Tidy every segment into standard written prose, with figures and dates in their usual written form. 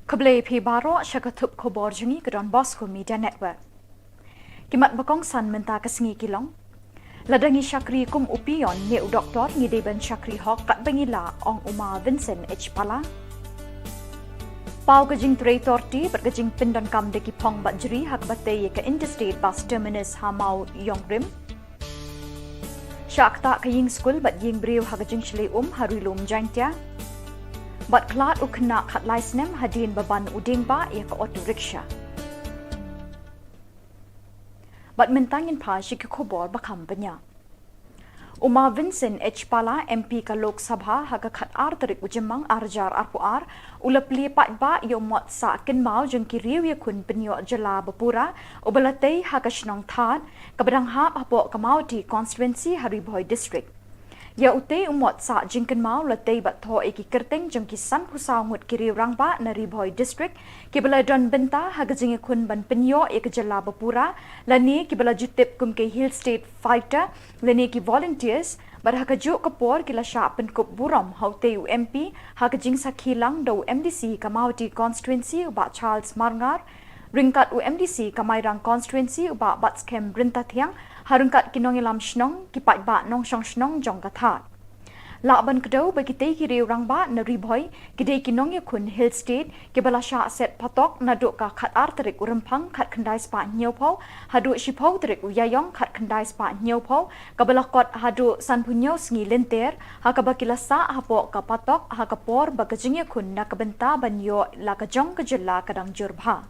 Keblai pi baro syakatup khubor jungi ke Don Bosco Media Network. Kimat bakong san menta kesengi kilong. Ladangi syakri kum upion ni doktor ngideben syakri hok kat bengila ong Uma Vincent H. Pala. Pau kejing traitorti berkejing pindan kam deki pong bajri hak batay ke interstate bus terminus hamau yongrim. Syak tak kaying skul bat ying briu hak kejing shilai harilum jangtia. Bat klat ukna kat laisnem hadin beban uding ba ia ke auto rickshaw. Bat mentangin pa syiki khubor bakam benya. Uma Vincent H. Pala MP ka Lok Sabha haka kat arterik ujemang arjar arpuar ulap lipat ba yomot sa kenmau jeng kiriu ya kun penyo jela bepura ubalatay haka shnong thad kabadang hap hapo kamau di constituency Hariboy district. Ya utay umot sa jingken mau latay bat tho iki kerteng jeng kisan pusaw ngut kiri rangba na Riboy district kibala don benta haga jingi kun ban penyo ek jala bapura lani kibala jutip kum ke hill state fighter lani ki volunteers bar haga juk kapor kila sya penkup buram hautay UMP haga jing sa kilang do MDC kamauti constituency uba Charles Marngar ringkat UMDC kamairang constituency uba Batskem Brintathiang harungkat kinong ilam shnong kipat ba nong shong shnong jong kathat. Laban kedau bagi tei kiri orang ba na Riboy kidai kinong yakun hill state kibala sya set patok na duk ka khat arterik urempang khat kendai spa nyopau hadu shipau terik uyayong khat kendai spa nyopau kabala kot hadu san punyo sngi lenter hakabakila sa hapo ka patok hakapor bagajing yakun na kabenta banyo la kajong kajilla kadang jurbha.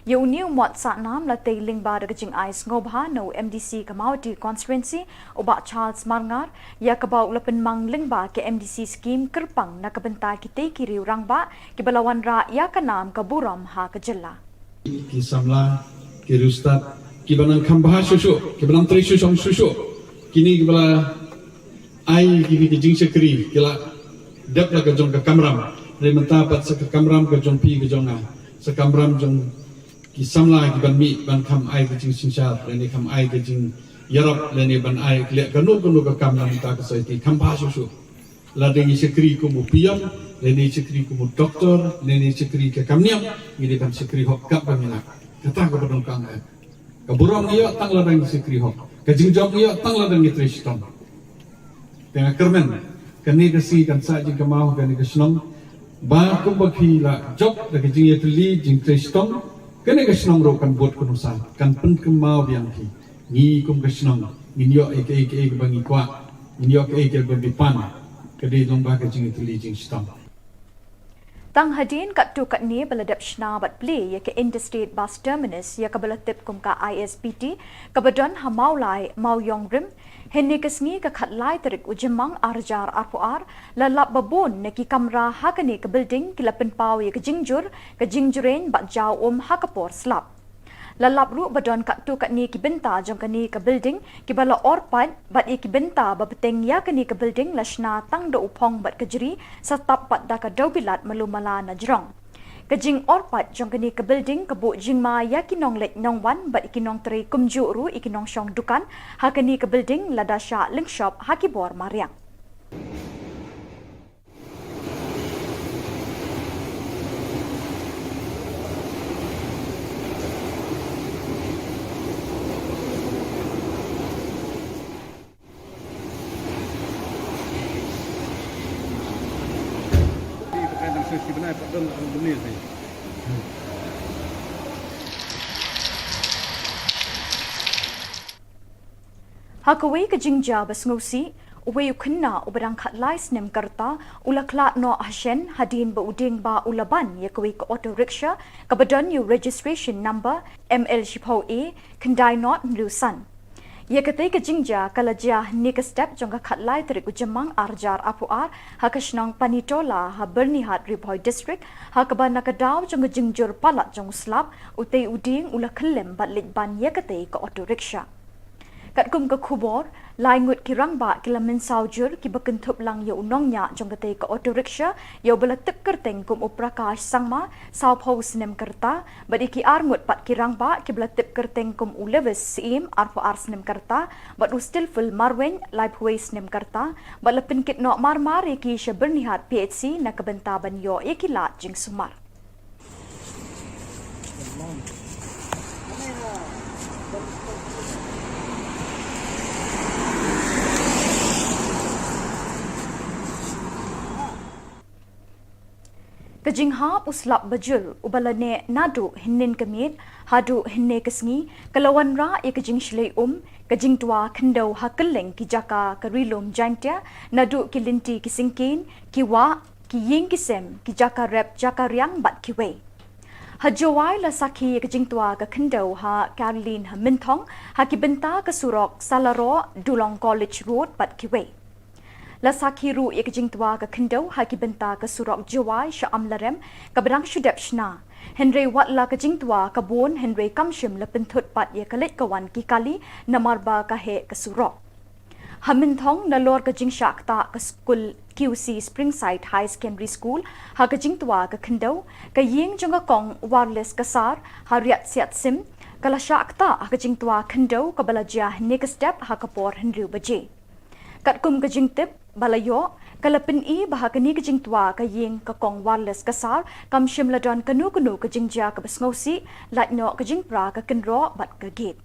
Yau ni umot sa nam la tailing ba dagajing ais ngobha no MDC kamauti constituency uba Charles Marngar ya kabau lapen mang lingba ke MDC scheme kerpang na kabenta kitay kiri urang ba kibalawan ra ya kanam kaburam ha kajilla. Ki samla ki rustat ki banan khambha shushu ki banan tri shushong shushu kini kibala ai ki jing sekri kila dep la kajong ka kamram rementa pat sa kamram kajong pi kajong a sa kamram jong ki samla ki ban mi ban kham ai ke jing sinsha leni kham ai ke jing yarap leni ban ai kle kanu ka kam lam ta ka sai ti kham ba su la dengi sekri ko mu piam leni sekri ko mu doktor leni sekri ke kamniam ngi kam sekri hok kap ban na kata ko badong kang ai ka burong yo tang la dengi sekri hok ka jing job yo tang la dengi trishton tengah kermen kani ka si kan sa jing kamau kani ka snong ba ko bakhi la job la ke jing yetli jing trishton kene kasnong ro kan bot kunusa kan pen kemau biang ki ni kum kasnong ninyo ek bangi kwa ninyo ek bangi pan kedi lomba ka jing tuli jing stam Tang hadin kat tu kat ni beladap shna bat play ya ke interstate bus terminus ya ke belatip kum ka ISPT kabadon hamau lai mau yong rim henni kesngi ka khat lai terik ujemang arjar arpuar lalap babon neki kamera hakani ke building kilapen pau ya ke jingjuren bat jau hakapor slap lalap ru badon kat tu kat ni ki benta jong kani ke building ki bala orpat bat ki benta babeteng ya kani ke building lashna tang do upong bat kejri satap pat da ka dobilat malumala na jrong kejing orpat jong kani ke building kebu jingma ya kinong lek nong wan bat kinong tri kumju ru ikinong shong dukan hakani ke building ladasha link shop hakibor mariang sebenarnya tak ada benih ni. Hakaway ka jingja basngusi uwe ukna ubarang khat lais nem karta ulakla no hashen hadin ba uding ba ulaban yakaway ka auto rickshaw kabadon yu registration number ML Shipho A kendai not Lusan. Ya katay ka jingja kalajah ni ka step jong ka khatlai terik ujemang arjar apuar hakashnong panitola ha bernihat Riboy district hakaba nakadaw jong jingjur palat jong slap utay uding ula khlem batlit ban ya katay ka auto rickshaw kat kum ka khubor laingut kirang ba kilamin saujur ki bakentup lang ya unong nya jong katay ka auto rickshaw ya belatip kerteng kum uprakash sangma saw pos nem kerta badi ki arngut pat kirang ba ki belatip kerteng kum uleves sim arpo ars nem kerta bad ustil full marwen life waste nem kerta bad lepin kit no marmar ki sya bernihat PHC na kabentaban yo ikilat jing sumar Kajinghap uslap bajul ubalane nadu hinnin kamit hadu hinne kesngi kalawan ra ya kajing shlei kajing tua khendau hakeleng ki jaka karilum jaintia nadu kilinti kisingkin kiwa ki ying kisem ki jaka rep jaka riang bat kiwe Hajawai la sakhi kajing tua ka khendau ha Caroline ha Minthong ha ki benta ka surok Salaro Dulong College Road bat kiwe La sakhi ru ya kajing tua ka khendau ha ki benta ka surok Jawai sha amlarem ka berang shudep shna Henry wat la kajing tua ka bon Henry kamshim la penthut pat ya kalit kawan ki kali namarba ka he ka surok Haminthong na lor kajing shakta ka school QC Springside High Secondary School ha kajing tua ka khendau ka ying jonga kong wireless kasar ha riat siat sim kala shakta ha kajing tua khendau ka balaja next step ha kapor Henry baje kat kum kajing tip balayo kala pin I bahagani kajing tua ka ying ka kong wireless kasar kam shim la don kanu kajing ja ka basngausi lat no kajing pra ka kenro bat ka gate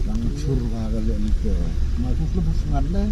Langsur kagak itu, masuk lebih sengaja.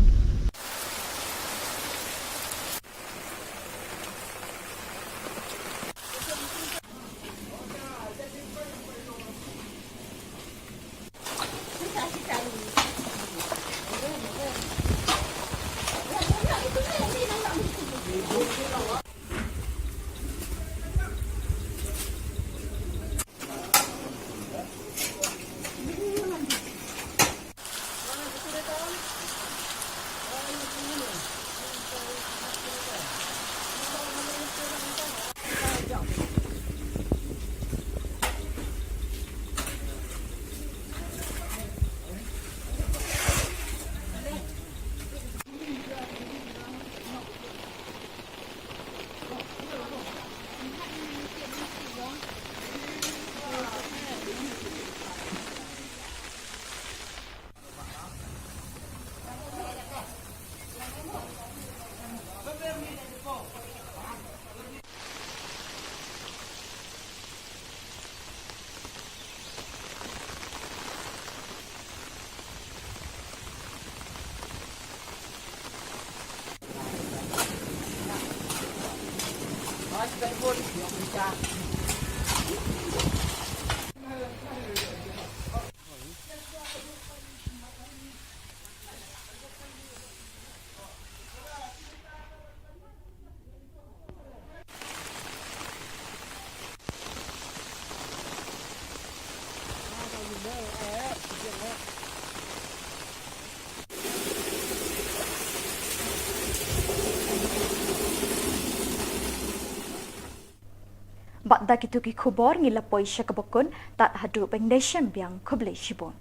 Bakda kitu ki khubor ngilapoi syakabokun tat hadu pengdeshem biang kuble shibon